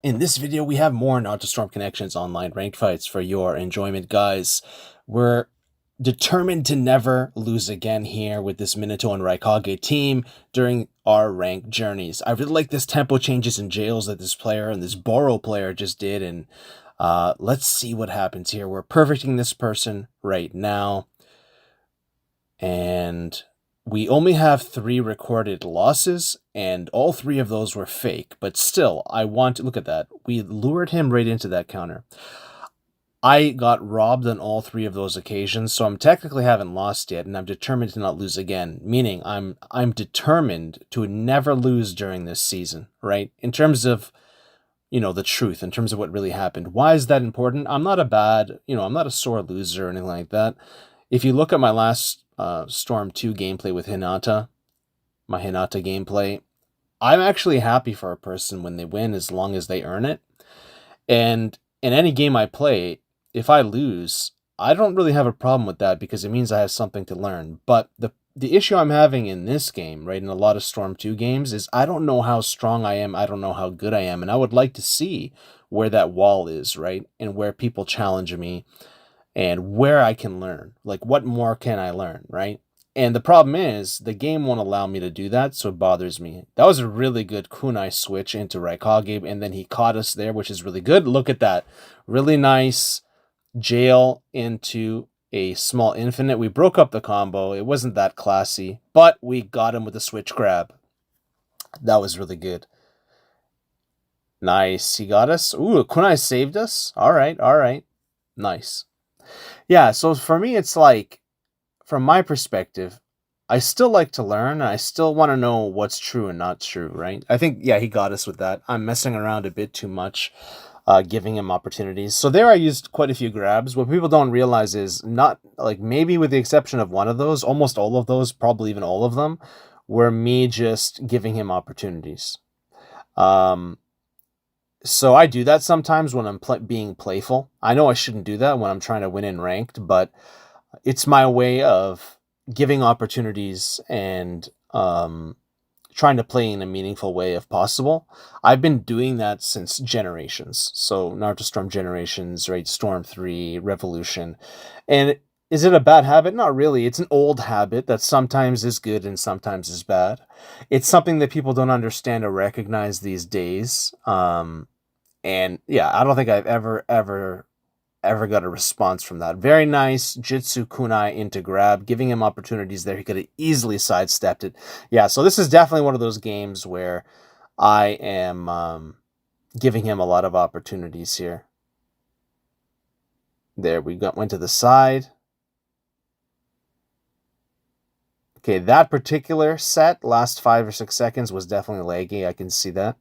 In this video, we have more Naruto Storm Connections online ranked fights for your enjoyment, guys. We're determined to never lose again here with this Minato and Raikage team during our ranked journeys. I really like this tempo changes in jails that this player and this Boro player just did, and let's see what happens here. We're perfecting this person right now, and we only have 3 recorded losses, and all 3 of those were fake. But still, I want to look at that. We lured him right into that counter. I got robbed on all 3 of those occasions, so I'm technically haven't lost yet, and I'm determined to not lose again. Meaning, I'm determined to never lose during this season, right? In terms of, the truth, in terms of what really happened. Why is that important? I'm not I'm not a sore loser or anything like that. If you look at my last Storm 2 gameplay with Hinata, my Hinata gameplay, I'm actually happy for a person when they win as long as they earn it. And in any game I play, if I lose, I don't really have a problem with that because it means I have something to learn. But the issue I'm having in this game, right, in a lot of Storm 2 games, is I don't know how strong I am, I don't know how good I am, and I would like to see where that wall is, right, and where people challenge me, and where I can learn. Like, what more can I learn, right? And the problem is, the game won't allow me to do that, so it bothers me. That was a really good kunai switch into Raikage, and then he caught us there, which is really good. Look at that. Really nice jail into a small infinite. We broke up the combo. It wasn't that classy, but we got him with a switch grab. That was really good. Nice. He got us. Ooh, kunai saved us. All right. Nice. Yeah, so for me, it's like, from my perspective, I still like to learn, and I still want to know what's true and not true, right? I think, yeah, he got us with that. I'm messing around a bit too much, giving him opportunities. So there I used quite a few grabs. What people don't realize is not, like, maybe with the exception of one of those, almost all of those, probably even all of them, were me just giving him opportunities. So I do that sometimes when I'm being playful. I know I shouldn't do that when I'm trying to win in ranked, but it's my way of giving opportunities and trying to play in a meaningful way if possible. I've been doing that since Generations. So Naruto Storm Generations, right? Storm 3, Revolution. And is it a bad habit? Not really. It's an old habit that sometimes is good and sometimes is bad. It's something that people don't understand or recognize these days. And yeah, I don't think I've ever got a response from that. Very nice Jitsu Kunai into grab, giving him opportunities there. He could have easily sidestepped it. Yeah, so this is definitely one of those games where I am giving him a lot of opportunities here. There, went to the side. Okay, that particular set, last 5 or 6 seconds, was definitely laggy. I can see that.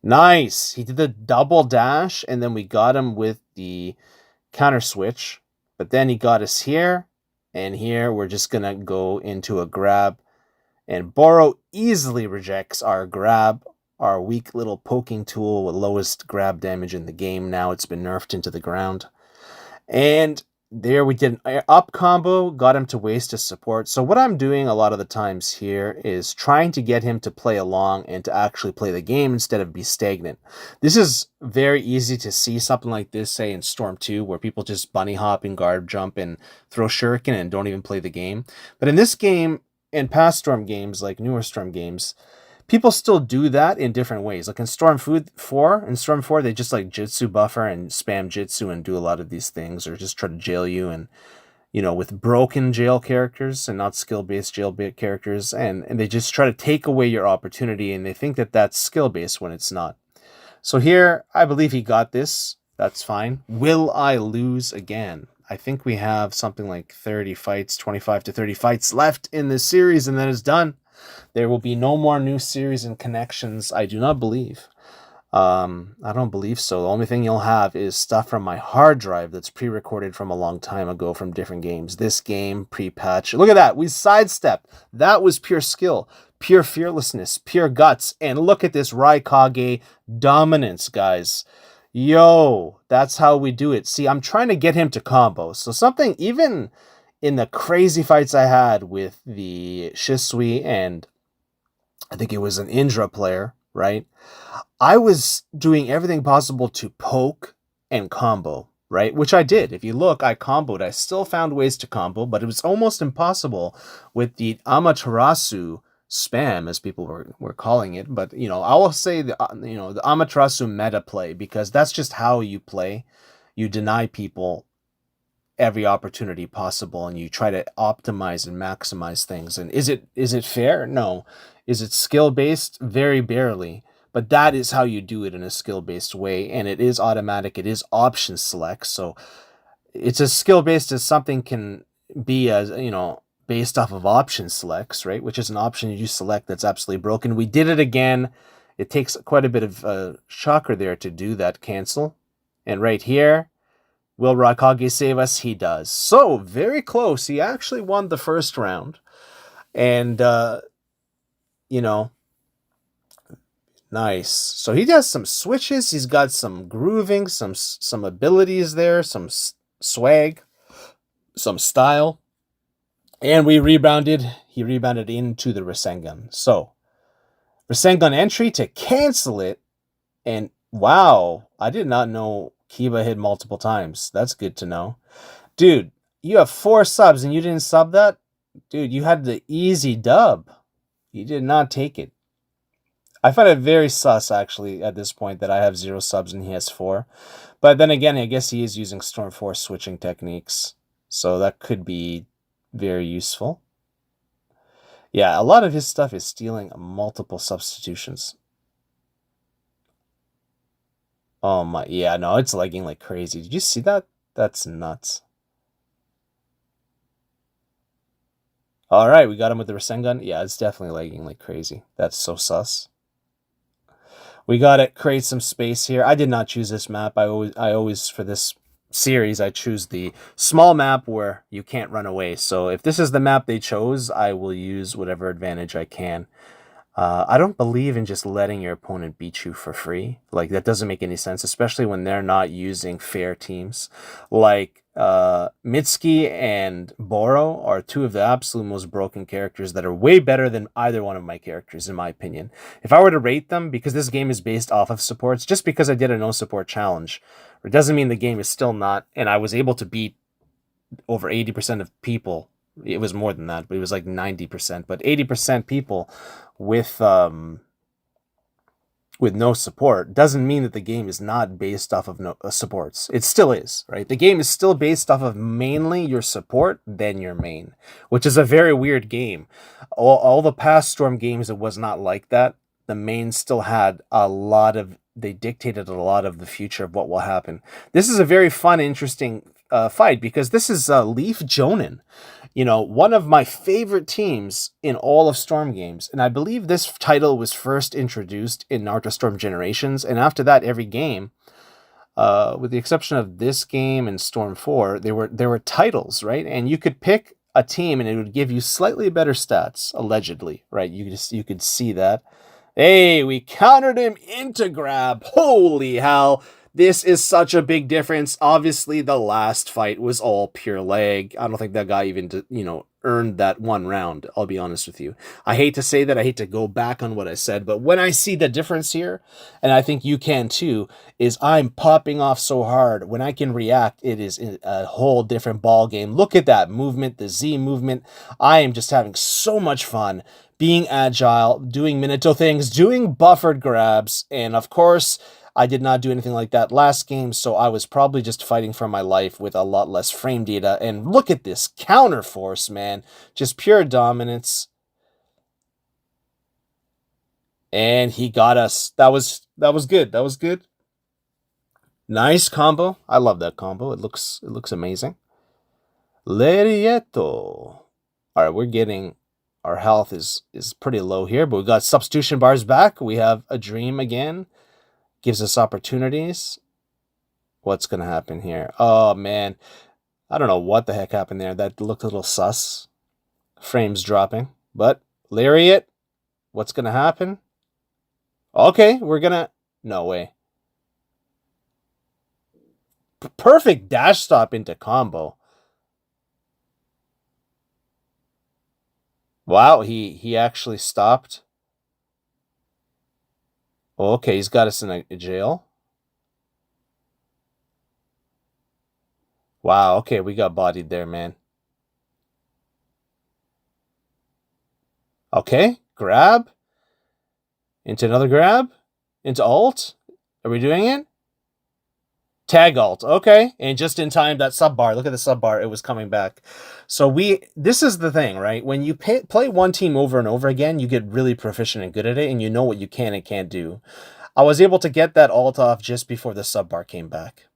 Nice! He did the double dash, and then we got him with the counter switch. But then he got us here, and here we're just going to go into a grab. And Boro easily rejects our grab, our weak little poking tool with lowest grab damage in the game. Now it's been nerfed into the ground. And there we did an up combo, got him to waste his support. So what I'm doing a lot of the times here is trying to get him to play along and to actually play the game instead of be stagnant. This is very easy to see something like this, say in Storm 2, where people just bunny hop and guard jump and throw shuriken and don't even play the game. But in this game, in past Storm games, like newer Storm games, people still do that in different ways. Like in Storm 4, they just like Jitsu buffer and spam Jitsu and do a lot of these things, or just try to jail you and, with broken jail characters and not skill-based jail characters, and they just try to take away your opportunity, and they think that that's skill-based when it's not. So here, I believe he got this. That's fine. Will I lose again? I think we have something like 30 fights, 25 to 30 fights left in this series, and then it's done. There will be no more new series and connections, I do not believe. I don't believe so. The only thing you'll have is stuff from my hard drive that's pre-recorded from a long time ago from different games. This game, pre-patch. Look at that. We sidestepped. That was pure skill, pure fearlessness, pure guts. And look at this Raikage dominance, guys. Yo, that's how we do it. See, I'm trying to get him to combo. So something, even in the crazy fights I had with the Shisui and I think it was an Indra player, right? I was doing everything possible to poke and combo, right? Which I did. If you look, I comboed. I still found ways to combo, but it was almost impossible with the Amaterasu spam, as people were calling it. But, I will say the Amaterasu meta play, because that's just how you play. You deny people every opportunity possible, and you try to optimize and maximize things. And is it fair? No. Is it skill based? Very barely. But that is how you do it in a skill based way, and it is automatic. It is option select, so it's as skill based as something can be, as based off of option selects, right? Which is an option you select that's absolutely broken. We did it again. It takes quite a bit of shocker there to do that cancel, and right here, will Rakage save us? He does. So, very close. He actually won the first round. And, you know, nice. So he does some switches. He's got some grooving, some abilities there, some swag, some style. And we rebounded. He rebounded into the Rasengan. So, Rasengan entry to cancel it. And, wow, I did not know Kiba hit multiple times. That's good to know. Dude, you have 4 subs and you didn't sub that? Dude, you had the easy dub. You did not take it. I find it very sus, actually, at this point, that I have 0 subs and he has 4. But then again, I guess he is using Storm Force switching techniques. So that could be very useful. Yeah, a lot of his stuff is stealing multiple substitutions. Oh my, yeah, no, it's lagging like crazy. Did you see that? That's nuts. All right, we got him with the Rasengan. Yeah, it's definitely lagging like crazy. That's so sus. We gotta create some space here. I did not choose this map. I always for this series, I choose the small map where you can't run away. So if this is the map they chose, I will use whatever advantage I can. I don't believe in just letting your opponent beat you for free. Like, that doesn't make any sense, especially when they're not using fair teams. Like, Mitsuki and Boro are 2 of the absolute most broken characters that are way better than either one of my characters, in my opinion. If I were to rate them, because this game is based off of supports, just because I did a no support challenge, it doesn't mean the game is still not, and I was able to beat over 80% of people. It was more than that, but it was like 90%, but 80% people with no support doesn't mean that the game is not based off of no supports. It still is, right? The game is still based off of mainly your support, then your main, which is a very weird game. All the past Storm games, it was not like that. The main still had they dictated a lot of the future of what will happen. This is a very fun, interesting fight, because this is Leaf Jonin. One of my favorite teams in all of Storm games. And I believe this title was first introduced in Naruto Storm Generations. And after that, every game, with the exception of this game and Storm 4, there were titles, right? And you could pick a team and it would give you slightly better stats, allegedly, right? You could see that. Hey, we countered him into grab. Holy hell. This is such a big difference. Obviously, the last fight was all pure lag. I don't think that guy even, earned that 1 round. I'll be honest with you. I hate to say that. I hate to go back on what I said, but when I see the difference here, and I think you can too, is I'm popping off so hard. When I can react, it is a whole different ball game. Look at that movement, the Z movement. I am just having so much fun being agile, doing Minato things, doing buffered grabs, and of course, I did not do anything like that last game, so I was probably just fighting for my life with a lot less frame data. And look at this counter force, man. Just pure dominance. And he got us. That was good. That was good. Nice combo. I love that combo. It looks amazing. Larietto. All right, we're getting our health is pretty low here, but we got substitution bars back. We have a dream again. Gives us opportunities. What's going to happen here? Oh, man. I don't know what the heck happened there. That looked a little sus. Frames dropping. But, Lariat, what's going to happen? Okay, we're going to... No way. Perfect dash stop into combo. Wow, he actually stopped. Oh, okay, he's got us in a jail. Wow, okay, we got bodied there, man. Okay, grab. Into another grab. Into alt. Are we doing it? Tag alt. Okay. And just in time, that sub bar. Look at the sub bar. It was coming back. So this is the thing, right? When you play one team over and over again, you get really proficient and good at it, and you know what you can and can't do. I was able to get that alt off just before the sub bar came back.